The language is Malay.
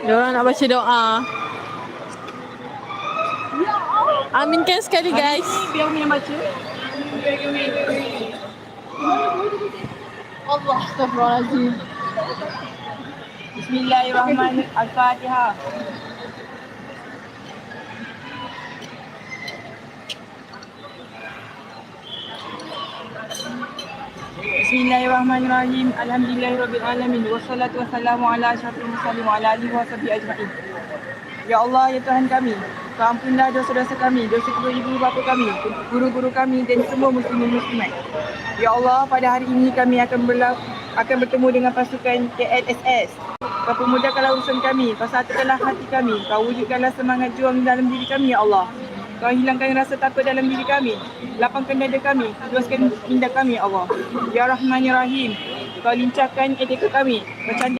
Diorang nak baca doa. Aminkan sekali guys. Biar Umi yang baca. Allah, astagfirullahaladzim. Bismillahirrahmanirrahim. Al-Fatihah. Bismillahirrahmanirrahim. Alhamdulillahirrabbilalamin. Wassalatu wassalamu ala asyrafil mursalin wa ala alihi wa sahbihi ajma'in. Ya Allah, ya Tuhan kami, Kau ampunlah dosa-dosa kami, dosa kedua ibu bapa kami, guru-guru kami dan semua muslimin muslimat. Ya Allah, pada hari ini kami akan bertemu dengan pasukan KLSS. Kau pemudahkanlah urusan kami, Kau satukanlah hati kami, Kau wujudkanlah semangat juang dalam diri kami, Ya Allah. Kau hilangkan rasa takut dalam diri kami, lapangkan dada kami, luaskan minda kami, Ya Allah. Ya Rahman Ya Rahim, Kau lincahkan etika kami,